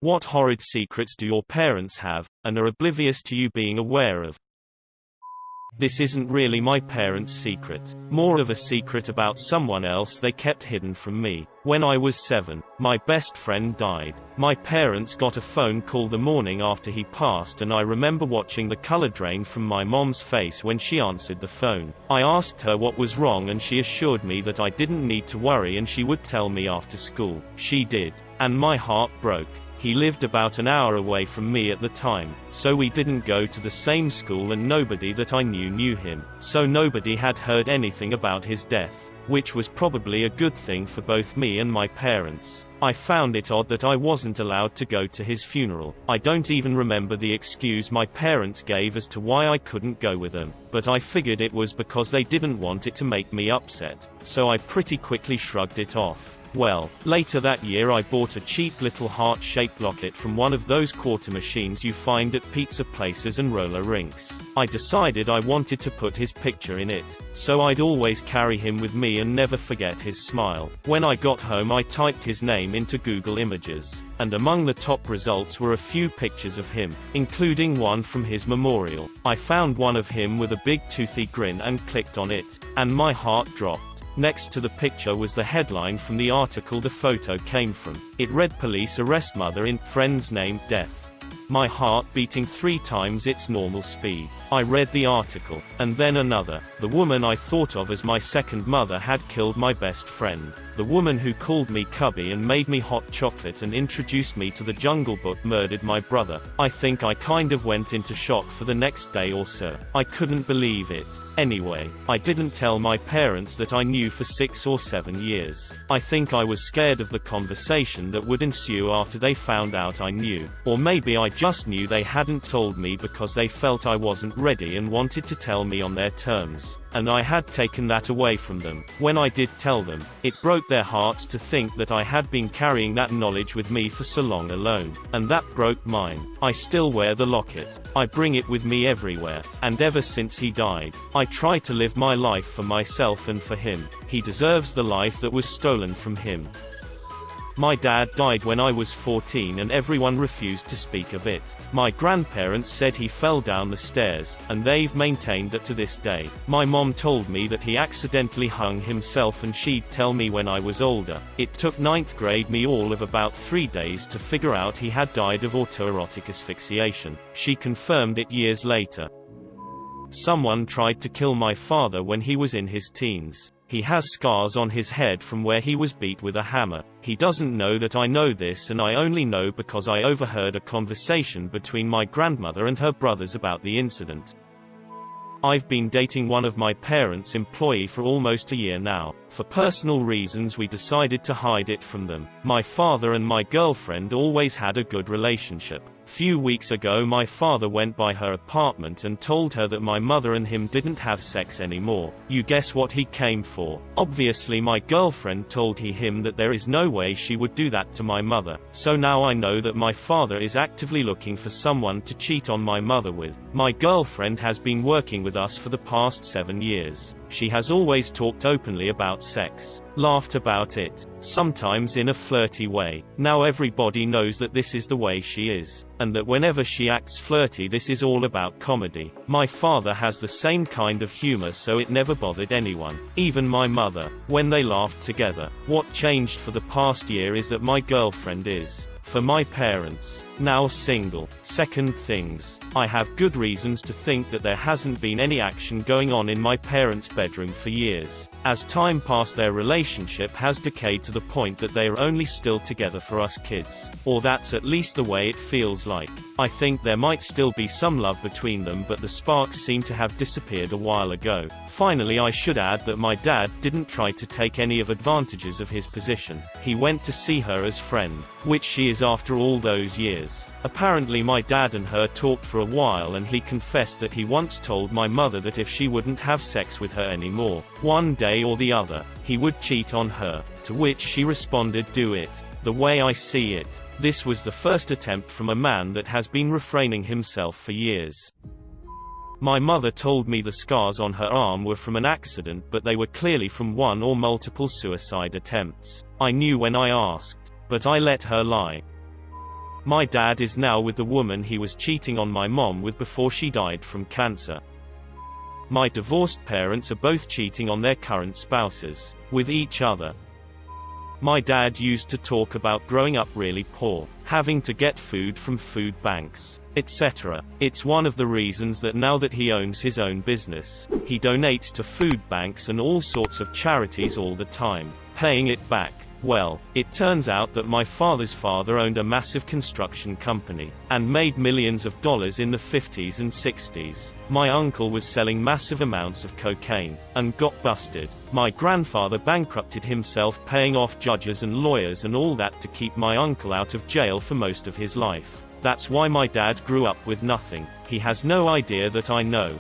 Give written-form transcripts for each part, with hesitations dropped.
What horrid secrets do your parents have, and are oblivious to you being aware of? This isn't really my parents' secret. More of a secret about someone else they kept hidden from me. When I was 7, my best friend died. My parents got a phone call the morning after he passed, and I remember watching the color drain from my mom's face when she answered the phone. I asked her what was wrong, and she assured me that I didn't need to worry and she would tell me after school. She did. And my heart broke. He lived about an hour away from me at the time, so we didn't go to the same school, and nobody that I knew him. So nobody had heard anything about his death, which was probably a good thing for both me and my parents. I found it odd that I wasn't allowed to go to his funeral. I don't even remember the excuse my parents gave as to why I couldn't go with them, but I figured it was because they didn't want it to make me upset, so I pretty quickly shrugged it off. Well, later that year I bought a cheap little heart-shaped locket from one of those quarter machines you find at pizza places and roller rinks. I decided I wanted to put his picture in it, so I'd always carry him with me and never forget his smile. When I got home I typed his name into Google Images, and among the top results were a few pictures of him, including one from his memorial. I found one of him with a big toothy grin and clicked on it, and my heart dropped. Next to the picture was the headline from the article the photo came from. It read, "Police arrest mother in friend's named death." My heart beating 3 times its normal speed. I read the article, and then another. The woman I thought of as my second mother had killed my best friend. The woman who called me cubby and made me hot chocolate and introduced me to the Jungle Book murdered my brother. I think I kind of went into shock for the next day or so. I couldn't believe it. Anyway, I didn't tell my parents that I knew for 6 or 7 years. I think I was scared of the conversation that would ensue after they found out I knew. Or maybe I just knew they hadn't told me because they felt I wasn't ready and wanted to tell me on their terms, and I had taken that away from them. When I did tell them, it broke their hearts to think that I had been carrying that knowledge with me for so long alone, and that broke mine. I still wear the locket. I bring it with me everywhere, and ever since he died, I try to live my life for myself and for him. He deserves the life that was stolen from him. My dad died when I was 14 and everyone refused to speak of it. My grandparents said he fell down the stairs, and they've maintained that to this day. My mom told me that he accidentally hung himself and she'd tell me when I was older. It took 9th grade me all of about 3 days to figure out he had died of autoerotic asphyxiation. She confirmed it years later. Someone tried to kill my father when he was in his teens. He has scars on his head from where he was beat with a hammer. He doesn't know that I know this, and I only know because I overheard a conversation between my grandmother and her brothers about the incident. I've been dating one of my parents' employees for almost a year now. For personal reasons we decided to hide it from them. My father and my girlfriend always had a good relationship. Few weeks ago my father went by her apartment and told her that my mother and him didn't have sex anymore. You guess what he came for? Obviously my girlfriend told him that there is no way she would do that to my mother. So now I know that my father is actively looking for someone to cheat on my mother with. My girlfriend has been working with us for the past 7 years. She has always talked openly about sex, laughed about it, sometimes in a flirty way. Now everybody knows that this is the way she is, and that whenever she acts flirty this is all about comedy. My father has the same kind of humor, so it never bothered anyone, even my mother, when they laughed together. What changed for the past year is that my girlfriend is, for my parents, now single. Second things, I have good reasons to think that there hasn't been any action going on in my parents' bedroom for years. As time passed, their relationship has decayed to the point that they are only still together for us kids. Or that's at least the way it feels like. I think there might still be some love between them, but the sparks seem to have disappeared a while ago. Finally, I should add that my dad didn't try to take any of advantages of his position. He went to see her as friend, which she is after all those years. Apparently my dad and her talked for a while, and he confessed that he once told my mother that if she wouldn't have sex with her anymore, one day or the other, he would cheat on her. To which she responded, "Do it. The way I see it, this was the first attempt from a man that has been refraining himself for years." My mother told me the scars on her arm were from an accident, but they were clearly from one or multiple suicide attempts. I knew when I asked, but I let her lie. My dad is now with the woman he was cheating on my mom with before she died from cancer. My divorced parents are both cheating on their current spouses with each other. My dad used to talk about growing up really poor, having to get food from food banks, etc. It's one of the reasons that now that he owns his own business, he donates to food banks and all sorts of charities all the time, paying it back. Well, it turns out that my father's father owned a massive construction company, and made millions of dollars in the 50s and 60s. My uncle was selling massive amounts of cocaine, and got busted. My grandfather bankrupted himself paying off judges and lawyers and all that to keep my uncle out of jail for most of his life. That's why my dad grew up with nothing. He has no idea that I know.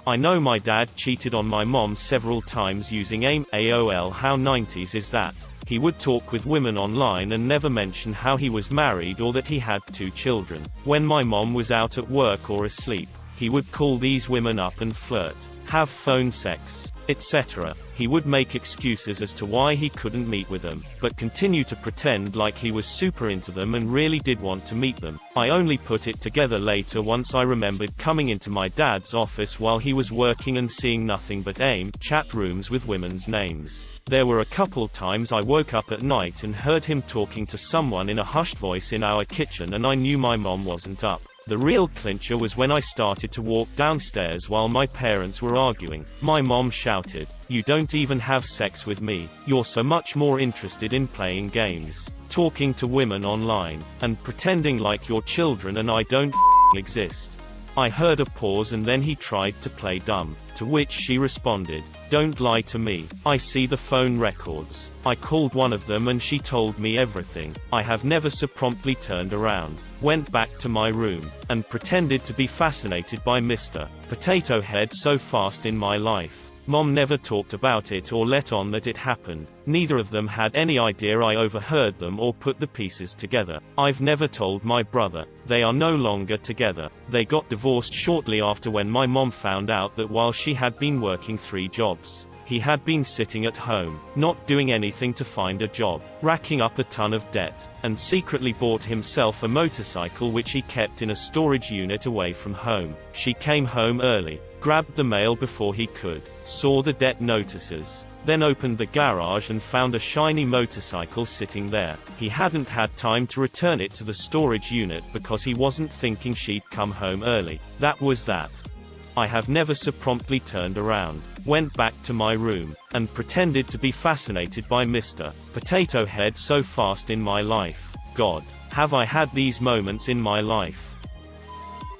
I know my dad cheated on my mom several times using AIM. AOL, how 90s is that? He would talk with women online and never mention how he was married or that he had 2 children. When my mom was out at work or asleep, he would call these women up and flirt, have phone sex, etc. He would make excuses as to why he couldn't meet with them, but continue to pretend like he was super into them and really did want to meet them. I only put it together later once I remembered coming into my dad's office while he was working and seeing nothing but AIM chat rooms with women's names. There were a couple times I woke up at night and heard him talking to someone in a hushed voice in our kitchen, and I knew my mom wasn't up. The real clincher was when I started to walk downstairs while my parents were arguing. My mom shouted, "You don't even have sex with me. You're so much more interested in playing games, talking to women online, and pretending like you're children and I don't exist." I heard a pause and then he tried to play dumb, to which she responded, "Don't lie to me. I see the phone records. I called one of them and she told me everything." I have never so promptly turned around, went back to my room, and pretended to be fascinated by Mr. Potato Head so fast in my life. Mom never talked about it or let on that it happened. Neither of them had any idea I overheard them or put the pieces together. I've never told my brother. They are no longer together. They got divorced shortly after when my mom found out that while she had been working 3 jobs, he had been sitting at home, not doing anything to find a job, racking up a ton of debt, and secretly bought himself a motorcycle which he kept in a storage unit away from home. She came home early, grabbed the mail before he could, saw the debt notices, then opened the garage and found a shiny motorcycle sitting there. He hadn't had time to return it to the storage unit because he wasn't thinking she'd come home early. That was that. I have never so promptly turned around, went back to my room, and pretended to be fascinated by Mr. Potato Head so fast in my life. God, have I had these moments in my life.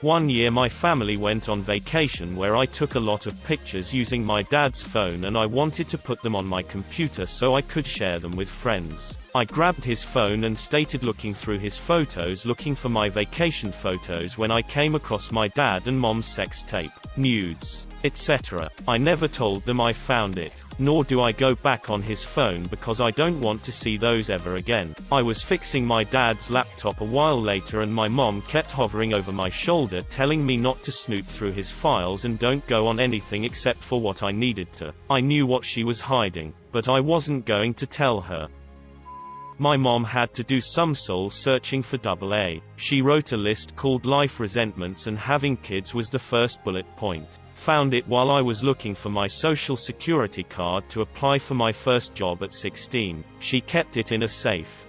One year my family went on vacation where I took a lot of pictures using my dad's phone and I wanted to put them on my computer so I could share them with friends. I grabbed his phone and started looking through his photos looking for my vacation photos when I came across my dad and mom's sex tape, nudes, etc. I never told them I found it, nor do I go back on his phone because I don't want to see those ever again. I was fixing my dad's laptop a while later and my mom kept hovering over my shoulder telling me not to snoop through his files and don't go on anything except for what I needed to. I knew what she was hiding, but I wasn't going to tell her. My mom had to do some soul searching for AA. She wrote a list called Life Resentments and having kids was the first bullet point. Found it while I was looking for my social security card to apply for my first job at 16. She kept it in a safe.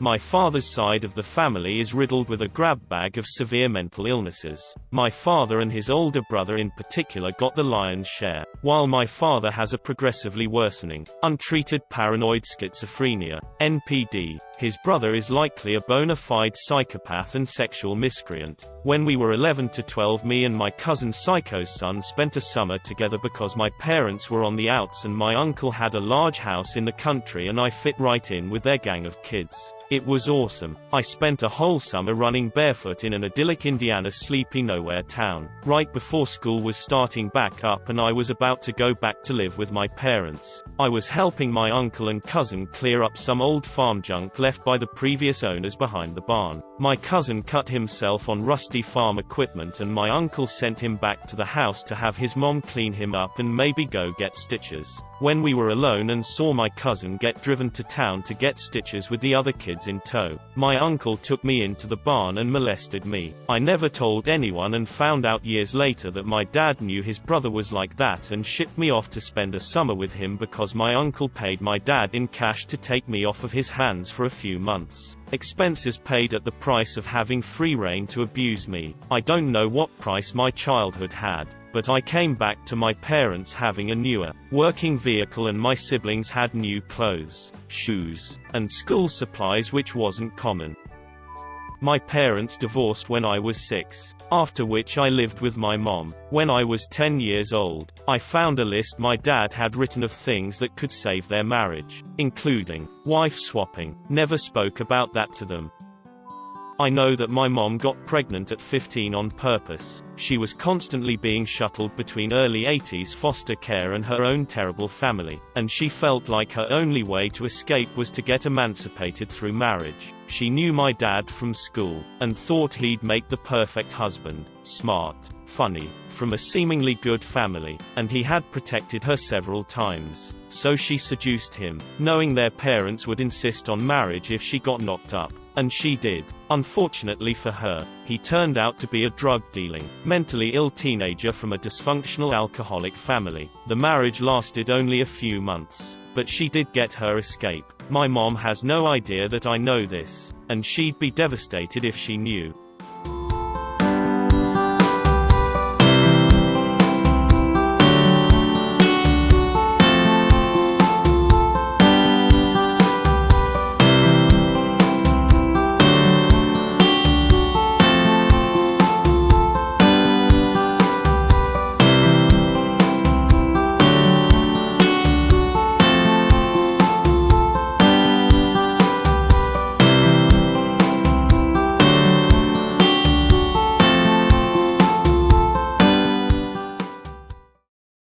My father's side of the family is riddled with a grab bag of severe mental illnesses. My father and his older brother in particular got the lion's share, while my father has a progressively worsening, untreated paranoid schizophrenia, NPD. His brother is likely a bona fide psychopath and sexual miscreant. When we were 11 to 12, me and my cousin Psycho's son spent a summer together because my parents were on the outs and my uncle had a large house in the country and I fit right in with their gang of kids. It was awesome. I spent a whole summer running barefoot in an idyllic Indiana sleepy nowhere town, right before school was starting back up and I was about to go back to live with my parents. I was helping my uncle and cousin clear up some old farm junk left by the previous owners behind the barn. My cousin cut himself on rusty farm equipment and my uncle sent him back to the house to have his mom clean him up and maybe go get stitches. When we were alone and saw my cousin get driven to town to get stitches with the other kids in tow, my uncle took me into the barn and molested me. I never told anyone and found out years later that my dad knew his brother was like that and shipped me off to spend a summer with him because my uncle paid my dad in cash to take me off of his hands for a few months. Expenses paid at the price of having free rein to abuse me. I don't know what price my childhood had, but I came back to my parents having a newer, working vehicle and my siblings had new clothes, shoes, and school supplies which wasn't common. My parents divorced when I was 6, after which I lived with my mom. When I was 10 years old, I found a list my dad had written of things that could save their marriage, including wife swapping. Never spoke about that to them. I know that my mom got pregnant at 15 on purpose. She was constantly being shuttled between early 80s foster care and her own terrible family, and she felt like her only way to escape was to get emancipated through marriage. She knew my dad from school, and thought he'd make the perfect husband, smart, funny, from a seemingly good family, and he had protected her several times. So she seduced him, knowing their parents would insist on marriage if she got knocked up. And she did. Unfortunately for her, he turned out to be a drug-dealing, mentally ill teenager from a dysfunctional alcoholic family. The marriage lasted only a few months, but she did get her escape. My mom has no idea that I know this, and she'd be devastated if she knew.